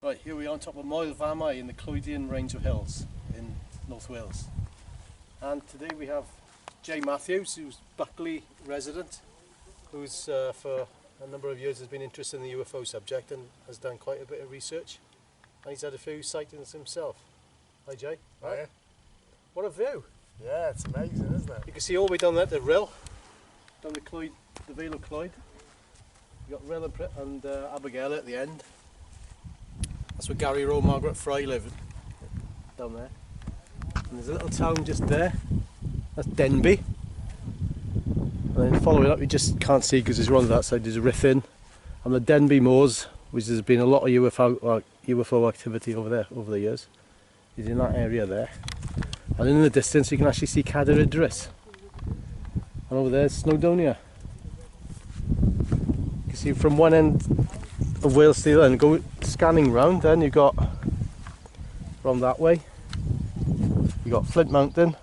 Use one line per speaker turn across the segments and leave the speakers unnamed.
Right, here we are on top of Moel Famau in the Clwydian range of hills in North Wales. And today we have Jay Matthews, who's Buckley resident, who's for a number of years has been interested in the UFO subject and has done quite a bit of research. And he's had a few sightings himself. Hi Jay.
Hiya.
What a view.
Yeah, it's amazing, isn't it?
You can see all the way down there, the Rill, down the Clwyd, the Vale of Clwyd. You've got Rill and Abigail at the end. That's where Gary Rowe, Margaret Fry live, down there. And there's a little town just there. That's Denby. And then following up, you just can't see because it's on that side. There's Ruthin and the Denby Moors, which there's been a lot of UFO activity over there over the years. Is in that area there. And in the distance, you can actually see Cadair Idris. And over there, Snowdonia. You can see from one end of Wales to the other, and go scanning round. Then you've got from that way. You got Flint Mountain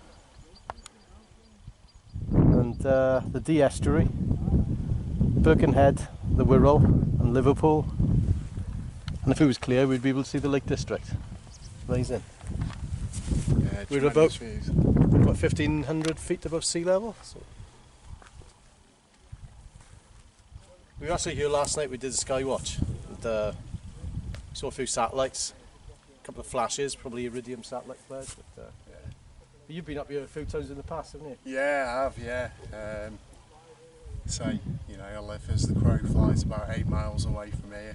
and the Dee Estuary, Birkenhead, the Wirral, and Liverpool. And if it was clear, we'd be able to see the Lake District. Amazing.
Yeah,
We're about 1,500 feet above sea level. So. We were actually here last night. We did a sky watch. And, saw a few satellites, a couple of flashes, probably iridium satellite flares. But,
yeah.
You've been up here a few times in the past, haven't you?
Yeah, I have, yeah. I live as the crow flies about 8 miles away from here.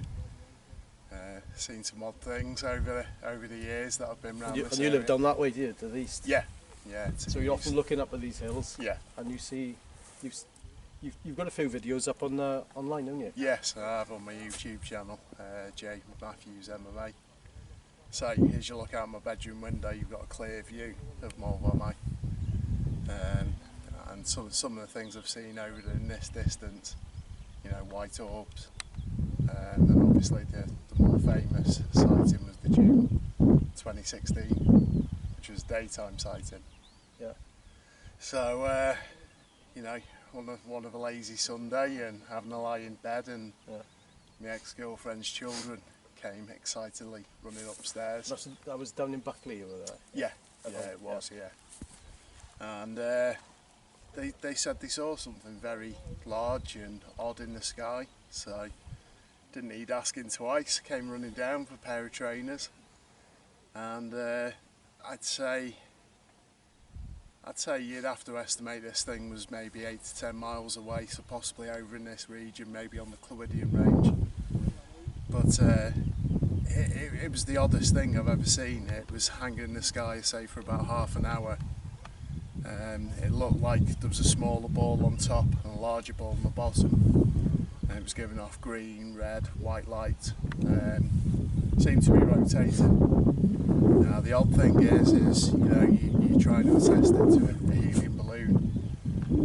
Seen some odd things over the years that I've been around this
And you
area.
live down that way, do you, to the east?
Yeah, yeah.
So you're often looking up at these hills.
Yeah.
And you see, you've got a few videos up on online, haven't you?
Yes, I have on my YouTube channel, Jay Matthews MMA. So as you look out my bedroom window, you've got a clear view of Moel Famau. And some of the things I've seen over in this distance, white orbs. And then obviously the more famous sighting was the June 2016, which was daytime sighting.
Yeah.
So, one of a lazy Sunday and having a lie in bed, and my ex-girlfriend's children came excitedly running upstairs.
That was down in Buckley over there?
Yeah, it was, yeah. And they said they saw something very large and odd in the sky, so didn't need asking twice, came running down with a pair of trainers, and I'd say you'd have to estimate this thing was maybe 8 to 10 miles away, so possibly over in this region, maybe on the Clwydian range. But it was the oddest thing I've ever seen. It was hanging in the sky, say, for about half an hour. It looked like there was a smaller ball on top and a larger ball on the bottom. And it was giving off green, red, white light. Seemed to be rotating. Now the odd thing is you're trying to attest it to a helium balloon.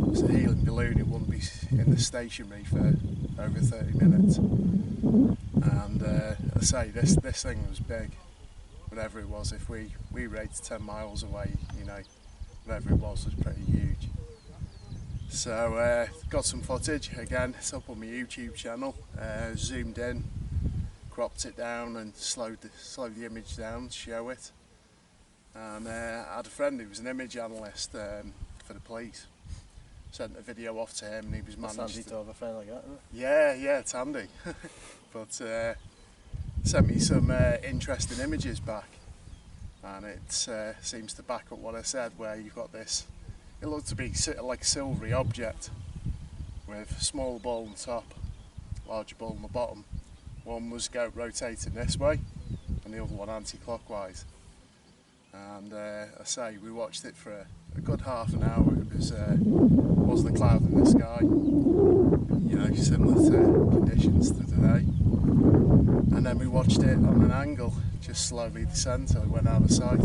If it's a helium balloon, it wouldn't be in the stationary for over 30 minutes. And I say this thing was big, whatever it was. If we rated 10 miles away, whatever it was pretty huge. So got some footage again. It's up on my YouTube channel. Zoomed in, cropped it down, and slowed the image down to show it. And I had a friend who was an image analyst for the police. Sent a video off to him, and he was managed.
It's handy to have a friend like that, isn't it?
Yeah, it's handy. But sent me some interesting images back, and it seems to back up what I said, where you've got this. It looked to be like a silvery object with a smaller ball on top, larger ball on the bottom. One was rotating this way and the other one anti-clockwise. And I say we watched it for a good half an hour. It wasn't a cloud in the sky, similar to conditions to today. And then we watched it on an angle, just slowly descend till it went out of sight.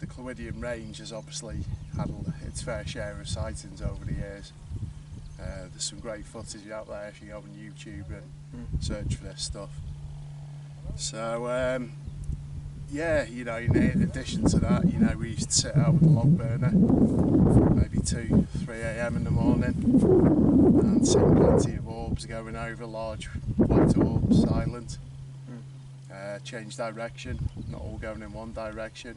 the Clwydian range has obviously had its fair share of sightings over the years. There's some great footage out there if you go on YouTube and search for this stuff. So yeah, you know, in addition to that, you know, we used to sit out with the log burner maybe 2, 3 a.m. in the morning and see plenty of orbs going over, large white orbs, silent. Change direction, not all going in one direction.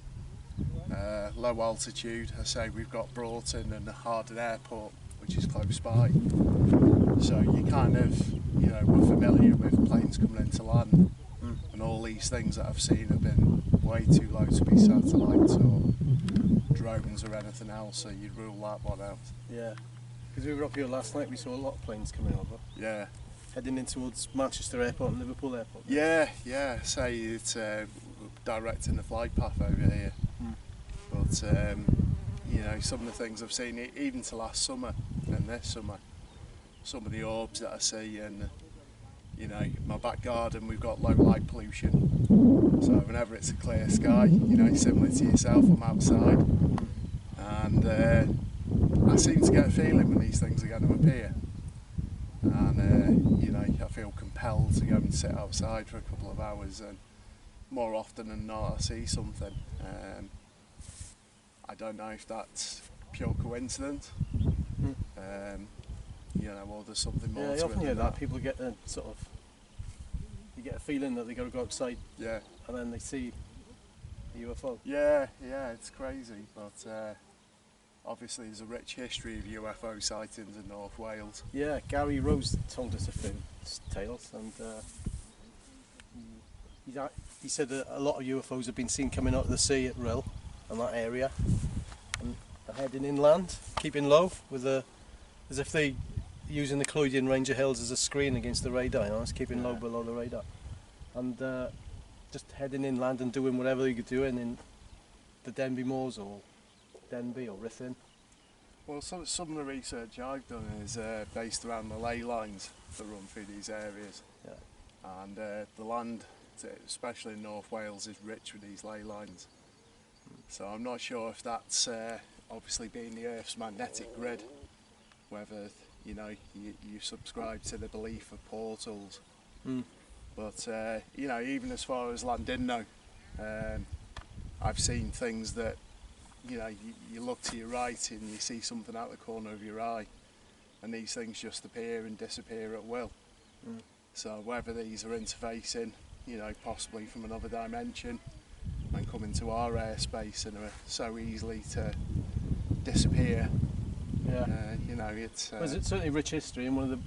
Low altitude, I say we've got Broughton and the Harden Airport, which is close by. So you kind of, you know, we're familiar with planes coming into land, and all these things that I've seen have been way too low to be satellites or drones or anything else, so you'd rule that one out.
Yeah, because we were up here last night, we saw a lot of planes coming over.
Yeah.
Heading in towards Manchester Airport and Liverpool Airport.
Yeah, yeah, say it's directing the flight path over here. But you know, some of the things I've seen, even to last summer and this summer, some of the orbs that I see, and you know, my back garden, we've got low light pollution, so whenever it's a clear sky, you know, similar to yourself, I'm outside, and I seem to get a feeling when these things are going to appear, and you know, I feel compelled to go and sit outside for a couple of hours, and more often than not I see something. I don't know if that's pure coincidence, you know, or there's something more to it.
Yeah, you often hear that. People get a sort of, you get a feeling that they got to go outside,
yeah,
and then they see a UFO.
Yeah, yeah, it's crazy, but obviously there's a rich history of UFO sightings in North Wales.
Yeah, Gary Rose told us a few tales, and he said that a lot of UFOs have been seen coming out of the sea at Rill and that area, and they're heading inland, keeping low, with as if they using the Clwydian Range of Hills as a screen against the radar. You know, it's keeping low below the radar, and just heading inland and doing whatever they could do in the Denby Moors or Denby or Ruthin.
Well, some of the research I've done is based around the ley lines that run through these areas, and the land, especially in North Wales, is rich with these ley lines. So I'm not sure if that's obviously being the Earth's magnetic grid, whether you know you subscribe to the belief of portals. But you know, even as far as Landinno, I've seen things that, you know, you look to your right and you see something out the corner of your eye, and these things just appear and disappear at will. So whether these are interfacing, you know, possibly from another dimension and come into our airspace and are so easily to disappear. You know, it's
certainly rich history, and one of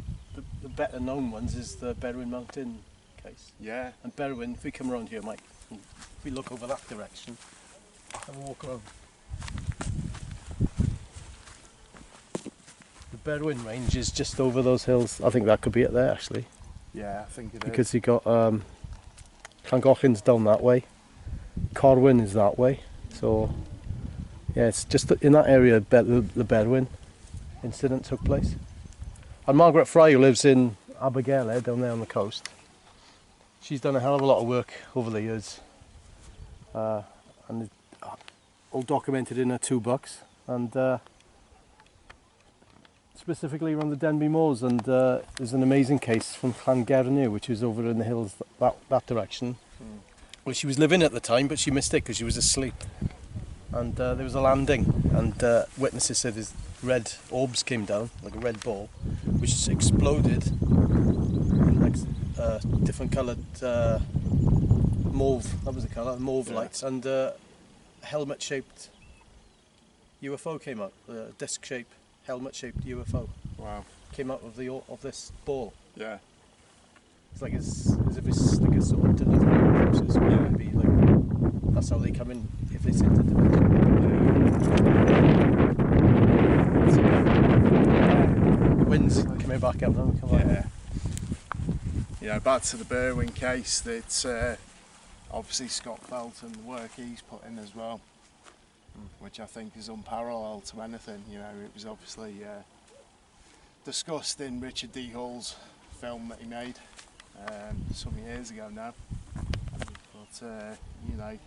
the better known ones is the Berwyn Mountain case.
Yeah. And
Berwyn, if we come around here, Mike, if we look over that direction, have a walk around. The Berwyn Range is just over those hills. I think that could be it there, actually.
Yeah, I think it is.
Because you got Llangollen's down that way, Corwyn is that way, so yeah, it's just in that area the Berwyn incident took place. And Margaret Fry, who lives in Abergele down there on the coast, she's done a hell of a lot of work over the years, and it's all documented in her 2 books, and specifically around the Denby Moors, and there's an amazing case from Llangernu, which is over in the hills that direction. Well, she was living at the time, but she missed it because she was asleep, and there was a landing, and witnesses said his red orbs came down, like a red ball, which exploded in like different coloured mauve, that was the colour, mauve lights, and a helmet-shaped UFO came out, a disc-shaped, helmet-shaped UFO.
Wow. Came
out of this ball.
Yeah.
It's like as if it's like a sort of delivery process. Yeah. Maybe like that's how they come in if it's interdimensional. The wind's coming back up now.
Yeah. You know, back to the Berwyn case, that's obviously Scott Felt and the work he's put in as well, which I think is unparalleled to anything. You know, it was obviously discussed in Richard D. Hull's film that he made some years ago now, but you know,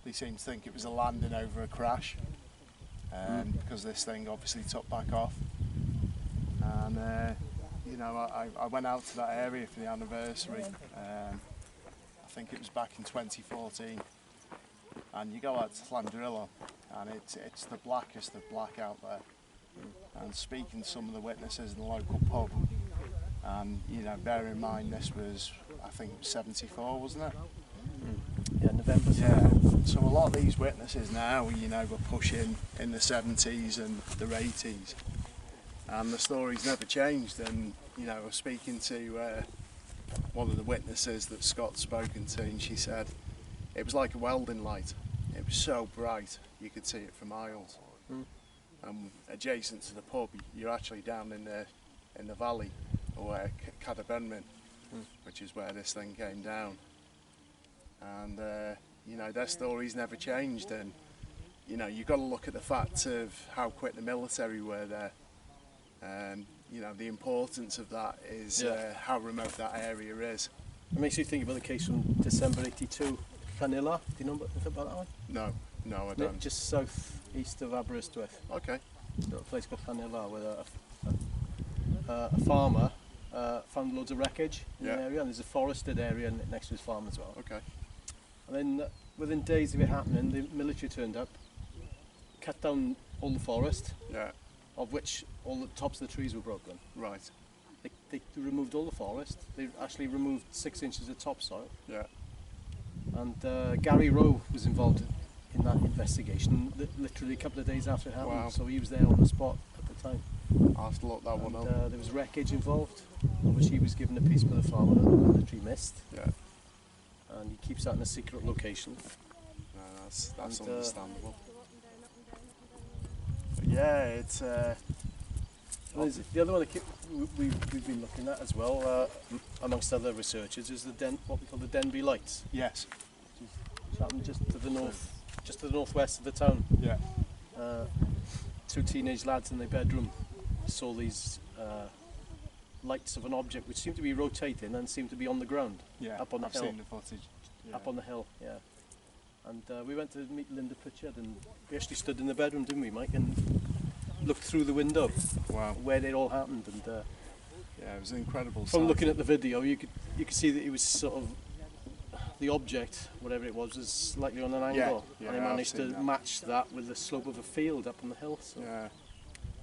they seemed to think it was a landing over a crash, because this thing obviously took back off. And you know, I went out to that area for the anniversary. I think it was back in 2014. And you go out to Llandrillo, and it's the blackest of black out there. And speaking to some of the witnesses in the local pub, and you know, bear in mind this was, I think, 74, wasn't it?
Yeah, November.
Yeah. So a lot of these witnesses now, you know, were pushing in the 70s and the 80s, and the story's never changed. And you know, I was speaking to one of the witnesses that Scott's spoken to, and she said it was like a welding light. It was so bright you could see it for miles. Adjacent to the pub, you're actually down in the valley, or Berwyn, which is where this thing came down. And you know, their stories never changed. And you know, you've got to look at the fact of how quick the military were there. You know, the importance of that is how remote that area is.
It makes you think about the case from December '82, Llanilla. Do you know anything about that one?
No, I don't.
Just south east of Aberystwyth.
Okay.
A place called Llanilla, where a farmer found loads of wreckage in the area, and there's a forested area next to his farm as well.
Okay.
And then within days of it happening, the military turned up, cut down all the forest, of which all the tops of the trees were broken.
Right.
They removed all the forest. They actually removed 6 inches of topsoil.
Yeah.
And Gary Rowe was involved in that investigation literally a couple of days after it happened.
Wow.
So he was there on the spot at the time.
I'll have to look that one up.
There was wreckage involved, of which he was given a piece by the farmer that the military missed.
Yeah.
And he keeps that in a secret location.
No, that's understandable. But yeah, it's...
There's the other one that we've been looking at as well, amongst other researchers, is what we call the Denby Lights.
Yes.
Which happened just to the northwest of the town.
Yeah.
2 teenage lads in their bedroom saw these lights of an object which seemed to be rotating and seemed to be on the ground.
Yeah.
Up on the hill.
I've seen the footage. Yeah.
Up on the hill, yeah. And we went to meet Linda Pritchard, and we actually stood in the bedroom, didn't we, Mike, and looked through the window.
Wow.
Where it all happened. And
yeah, it was an incredible
from
sight.
looking at the video, you could see that it was sort of, the object, whatever it was slightly on an angle.
Yeah,
and they managed to match that with the slope of a field up on the hill. So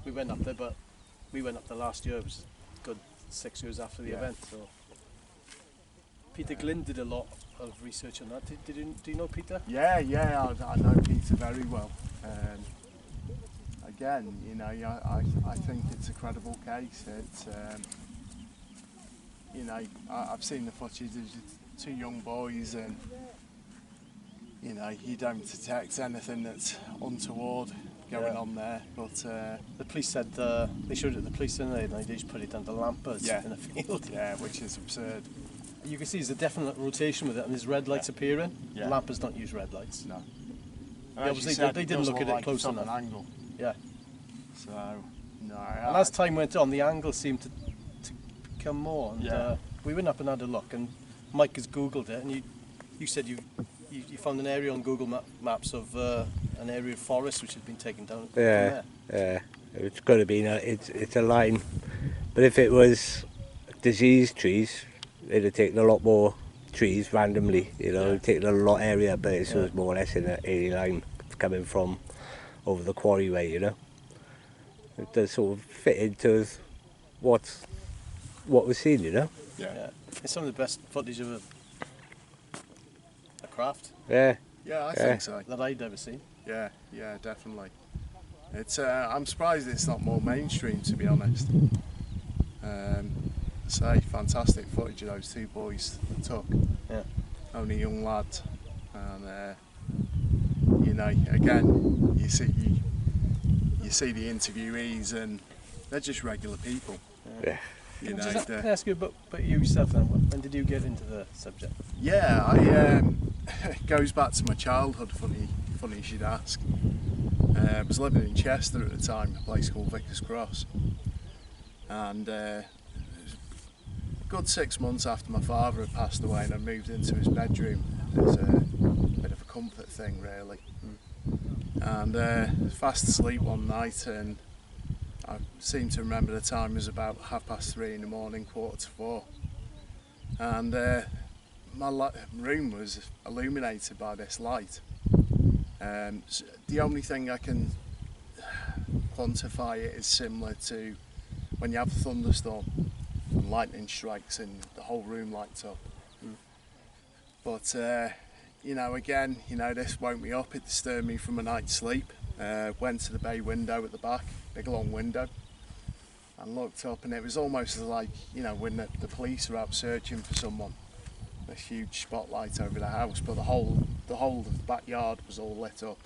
we went up there, but we went up there last year. It was a good 6 years after the event. So Peter Glynn did a lot of research on that. Do you know Peter?
Yeah, I know Peter very well. Again, you know, I think it's a credible case. It's, you know, I've seen the footage. There's 2 young boys, and you know, you don't detect anything that's untoward going on there. But
the police said they showed it to the police, and they just put it down to lampers in a field.
Yeah, which is absurd.
You can see there's a definite rotation with it, and there's red lights appearing. Yeah. Lampers don't use red lights.
No.
Obviously, they didn't look at it close enough.
An angle.
Yeah.
So no.
And as time went on, the angle seemed to become more. And we went up and had a look, and Mike has Googled it, and you said you found an area on Google Maps of an area of forest which had been taken down.
Yeah. It's got to be. It's a line, but if it was diseased trees, they'd have taken a lot more trees randomly. You know, taken a lot area, but it was more or less in a line coming from over the quarry way. You know, it does sort of fit into what was seen. You know.
Yeah. It's some of the best footage of a craft.
Yeah.
Yeah, I think so.
That I'd ever seen.
Yeah, definitely. It's I'm surprised it's not more mainstream, to be honest. Say, fantastic footage of those 2 boys that took.
Yeah.
Only young lads, and you know, again, you see the interviewees, and they're just regular people.
Yeah.
You know,
can I ask you about you yourself then? When did you get into the subject?
Yeah, it goes back to my childhood. Funny you should ask. I was living in Chester at the time, a place called Vickers Cross, and it was a good 6 months after my father had passed away, and I moved into his bedroom as a bit of a comfort thing really. And fast asleep one night, and I seem to remember the time was about 3:30 in the morning, 3:45, and my room was illuminated by this light. So the only thing I can quantify it is similar to when you have a thunderstorm and lightning strikes and the whole room lights up. But you know, again, you know, this woke me up, it disturbed me from a night's sleep. Went to the bay window at the back, big long window, and looked up, and it was almost like, you know, when the police are out searching for someone. This huge spotlight over the house, but the whole of the backyard was all lit up.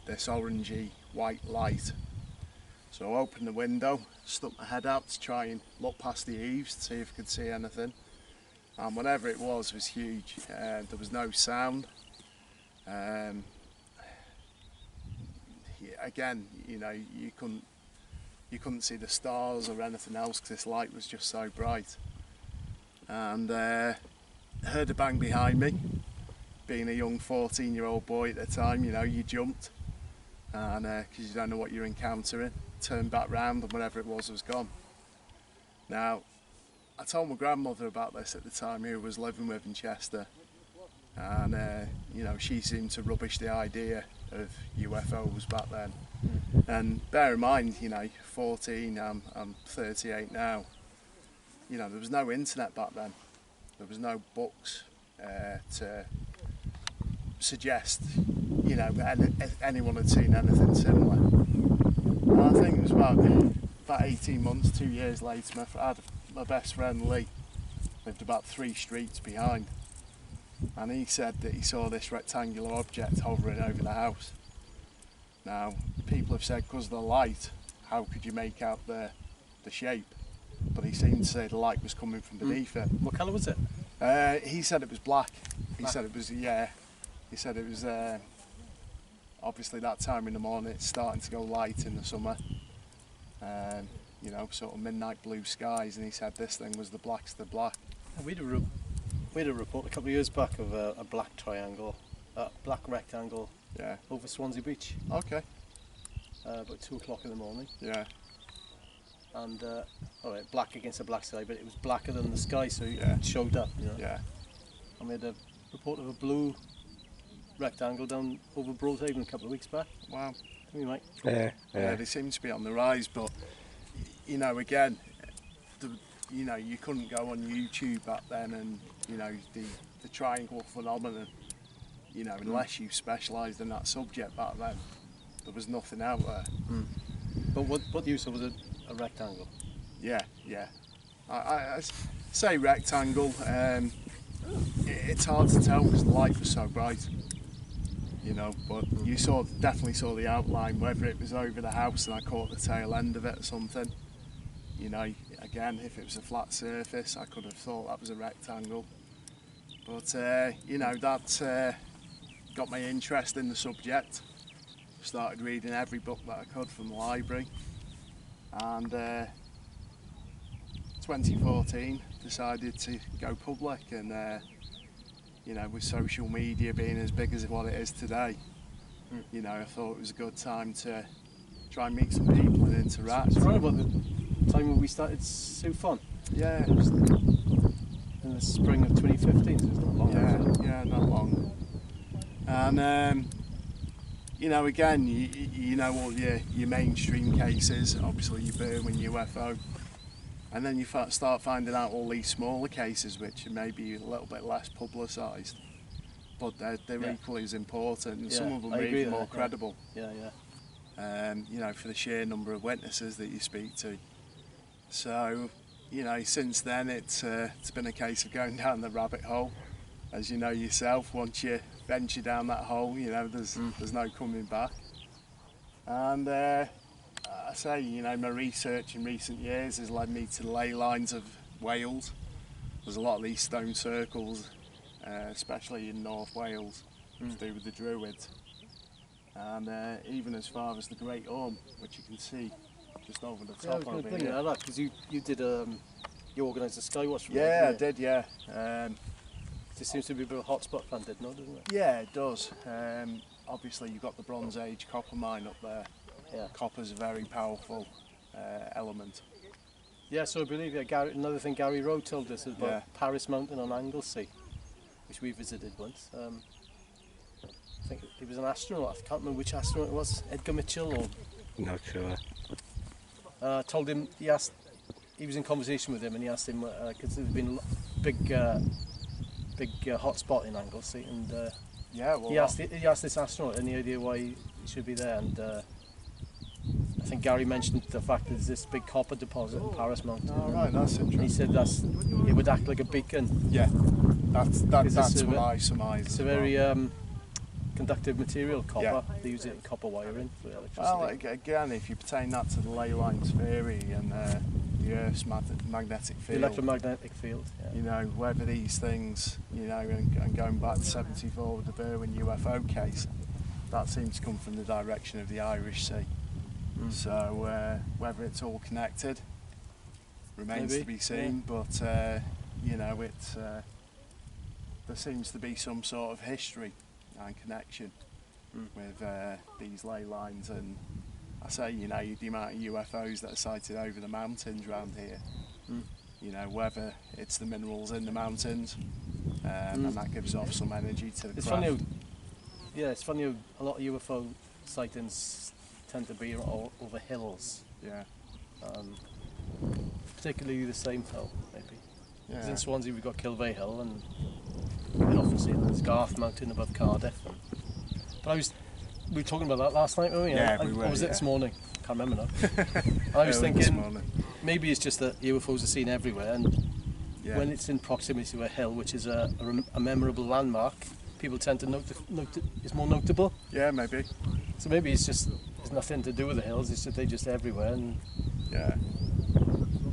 This orangey white light. So I opened the window, stuck my head out to try and look past the eaves to see if I could see anything. And whatever it was huge. There was no sound. Again, you know, you couldn't see the stars or anything else because this light was just so bright. And heard a bang behind me. Being a young 14-year-old boy at the time, you know, you jumped, and because you don't know what you're encountering, turned back round, and whatever it was gone. Now, I told my grandmother about this at the time, who I was living with in Chester, and you know, she seemed to rubbish the idea of UFOs back then. And bear in mind, you know, 14, I'm 38 now. You know, there was no internet back then. There was no books to suggest, you know, anyone had seen anything similar. And I think it was about 18 months, 2 years later, my best friend Lee lived about 3 streets behind, and he said that he saw this rectangular object hovering over the house. Now, people have said because of the light, how could you make out the shape? But he seemed to say the light was coming from beneath it.
What colour was it?
He said it was black. He said it was, yeah. He said it was, obviously that time in the morning, it's starting to go light in the summer. You know, sort of midnight blue skies, and he said this thing was the blackest of black.
We had a report a couple of years back of a black triangle, black rectangle,
Yeah.
over Swansea Beach,
Okay.
about 2 o'clock in the morning.
Yeah.
And all right, black against a black sky, but it was blacker than the sky, so
Yeah.
it showed up, you know.
Yeah.
And we had a report of a blue rectangle down over Broadhaven a couple of weeks back.
Wow.
We might.
Yeah,
Yeah, they seem to be on the rise, but you know, again, you know, you couldn't go on YouTube back then, and you know, the triangle phenomenon, you know, unless you specialised in that subject back then, there was nothing out there.
But what you saw was a rectangle.
Yeah, yeah. I say rectangle. It's hard to tell because the light was so bright, you know. But you definitely saw the outline, whether it was over the house and I caught the tail end of it or something. You know, again, if it was a flat surface, I could have thought that was a rectangle. But you know, that got my interest in the subject. Started reading every book that I could from the library, and 2014 decided to go public, and you know, with social media being as big as what it is today, you know, I thought it was a good time to try and meet some people and interact.
It's around about the time when we started Sufon.
Yeah,
It was in the spring of 2015, so it's not long.
yeah, not long. And you know, again, you know all your mainstream cases, obviously your Berwyn UFO, and then you start finding out all these smaller cases which are maybe a little bit less publicised, but they're equally as important, and some of them are even more credible.
Yeah.
You know, for the sheer number of witnesses that you speak to. So, you know, since then it's been a case of going down the rabbit hole. As you know yourself, once you venture down that hole, you know, there's no coming back. And I say, you know, my research in recent years has led me to the ley lines of Wales. There's a lot of these stone circles, especially in North Wales, to do with the Druids. And even as far as the Great Orme, which you can see just over the top
I was
over
going to
here.
bring that up because you did you organised a skywatch.
Yeah, I did, yeah.
There seems to be a bit of a hotspot planted, no, doesn't it?
Yeah, it does. Obviously, you've got the Bronze Age copper mine up there.
Yeah.
Copper's a very powerful element.
Yeah, so I believe another thing Gary Rowe told us is about
Yeah.
Paris Mountain on Anglesey, which we visited once. I think he was an astronaut. I can't remember which astronaut it was. Edgar Mitchell or
Not sure.
told him he was in conversation with him and he asked him because there's been a big hot spot in Anglesey and
Yeah, well,
he asked this astronaut any idea why he should be there and I think Gary mentioned the fact that there's this big copper deposit in Paris Mountain.
oh, right, that's
And he
interesting.
said it would act like a beacon.
Yeah, that's
it's
what I surmise.
It's
as
a
well.
very conductive material, copper.
Yeah.
They use it in copper wiring for electricity.
Well, again, if you pertain that to the ley lines theory and the Earth's magnetic
the
field,
electromagnetic field. Yeah.
you know, whether these things, you know, and going back to 74 with the Berwyn UFO case, that seems to come from the direction of the Irish Sea. So whether it's all connected remains
Maybe,
to be seen, but you know, it's there seems to be some sort of history and connection with these ley lines, and I say, you know, the amount of UFOs that are sighted over the mountains around here, you know, whether it's the minerals in the mountains and that gives off some energy to the
It's
craft.
funny it's funny how a lot of UFO sightings tend to be over hills,
Yeah,
particularly the same hill, maybe. 'Cause
yeah,
in Swansea we've got Kilvey Hill and we can often see there's Garth Mountain above Cardiff. But we were talking about that last night, weren't we?
Yeah, we
Or
were,
was it
yeah.
this morning? Can't remember now. I was
Early this
thinking
morning.
maybe it's just that UFOs are seen everywhere and
Yeah.
when it's in proximity to a hill, which is a memorable landmark, people tend to it's more notable.
Yeah, maybe.
So maybe it's nothing to do with the hills, it's that they're just everywhere. And
Yeah,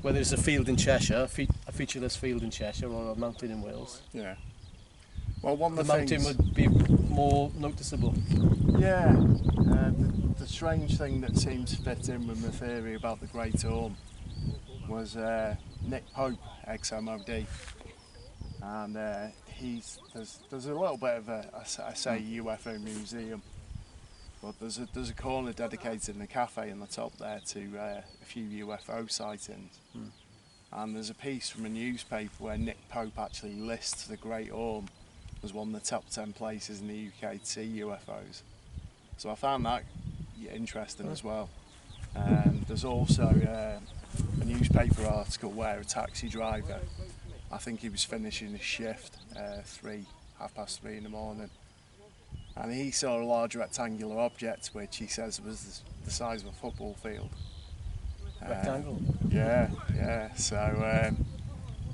whether it's a field in Cheshire, a featureless field in Cheshire, or a mountain in Wales,
yeah. Well, one
the
of the
mountain
things,
would be more noticeable.
yeah, the strange thing that seems to fit in with my theory about the Great Orme was Nick Pope, ex-MOD, and there's a little bit of I say UFO museum, but there's a corner dedicated in a cafe in the top there to a few UFO sightings, and there's a piece from a newspaper where Nick Pope actually lists the Great Orme as one of the top 10 places in the UK to see UFOs. So I found that interesting as well. There's also a newspaper article where a taxi driver, I think he was finishing his shift 3:30 in the morning, and he saw a large rectangular object which he says was the size of a football field.
Rectangle.
Yeah. So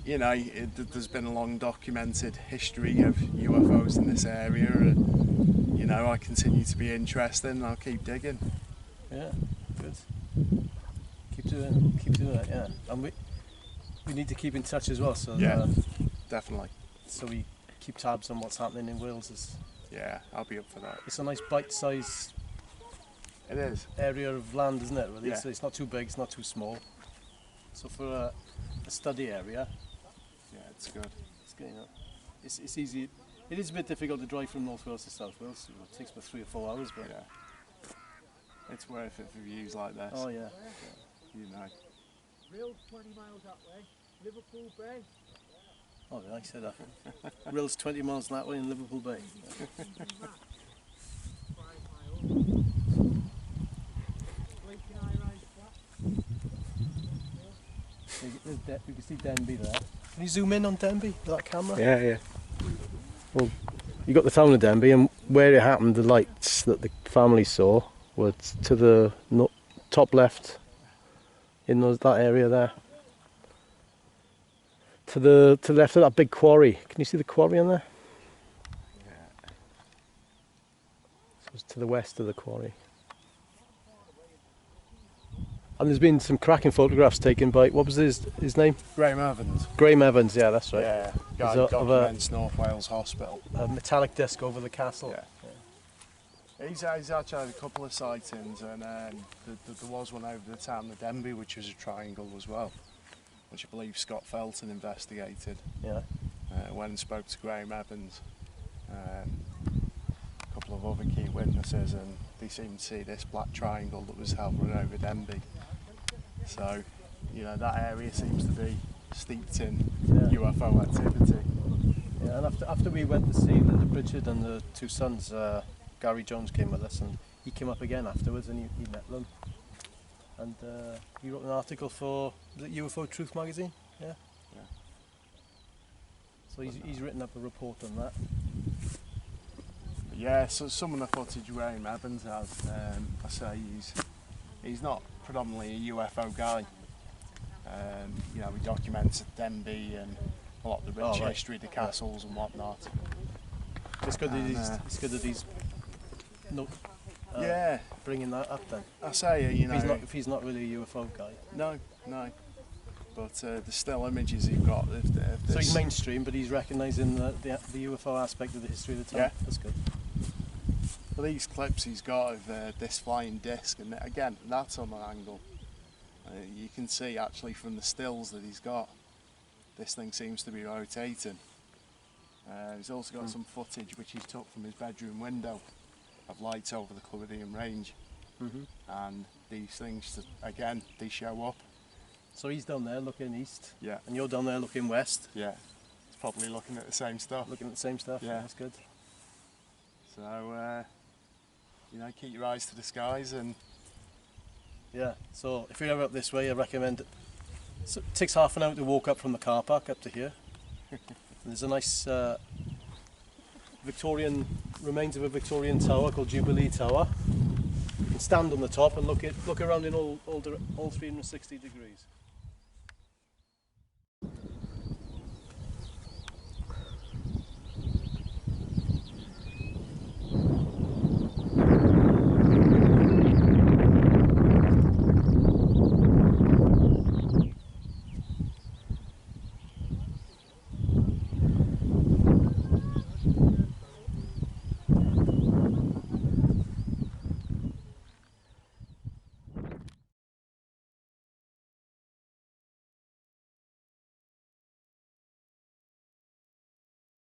you know, there's been a long documented history of UFOs in this area, and you know, I continue to be interested, and I'll keep digging.
Yeah, good. Keep doing that, yeah. And we need to keep in touch as well, so
Yeah, definitely.
so we keep tabs on what's happening in Wales.
Yeah, I'll be up for that.
It's a nice bite-sized
It is.
area of land, isn't it? Really?
Yeah.
So it's not too big, it's not too small. So for a study area,
Yeah, it's good.
it's good, you know, it's easy. It is a bit difficult to drive from North Wales to South Wales. It takes about 3 or 4 hours, but
Yeah, it's worth it for views like this.
oh yeah.
You know.
Rill 20 miles that way, Liverpool Bay.
Oh, I said that. Rill's 20 miles that way in Liverpool Bay.
5 miles. Blinking high-rise flat.
You can see Denby there. Can you zoom in on Denby with that camera?
Yeah.
Well, you got the town of Denby, and where it happened, the lights that the family saw were to the top left in that area there. To the left of that big quarry. Can you see the quarry on there?
Yeah.
So it's to the west of the quarry. And there's been some cracking photographs taken by, what was his name?
Graham Evans.
Graham Evans, yeah, that's right.
Yeah, guy
He's of a
documents North Wales Hospital.
metallic disc over the castle.
Yeah. He's actually had a couple of sightings, and there was one over the town of Denby, which was a triangle as well, which I believe Scott Felton investigated.
Yeah.
Went and spoke to Graham Evans, a couple of other key witnesses, and they seemed to see this black triangle that was hovering over Denby. So, you know, that area seems to be steeped in UFO activity.
Yeah, and after we went to see Linda Pritchard and the two sons, Gary Jones came with us, and he came up again afterwards, and he met them. And he wrote an article for the UFO Truth magazine. Yeah.
Yeah.
So he's written up a report on that.
Yeah, so some of the footage Graham Evans has, I say he's not predominantly a UFO guy. You know, he documents Denby and a lot of the rich history of the castles and whatnot.
It's good that he's bringing that up then.
I say, you know,
if he's not really a UFO guy.
No. But the still images he's got of this.
So he's mainstream, but he's recognising the UFO aspect of the history of the town.
Yeah.
That's good.
For these clips he's got of this flying disc, and again, that's on an angle. You can see actually from the stills that he's got, this thing seems to be rotating. He's also got some footage which he took from his bedroom window of lights over the Clwydian range. And these things, again, they show up.
So he's down there looking east,
Yeah.
and you're down there looking west.
Yeah, he's probably looking at the same stuff.
Looking at the same stuff.
Yeah.
That's good.
So, you know, keep your eyes to the skies and...
Yeah, so if you're ever up this way, I recommend it. So it takes half an hour to walk up from the car park up to here. There's a nice Victorian remains of a Victorian tower called Jubilee Tower. You can stand on the top and look around in all 360 degrees.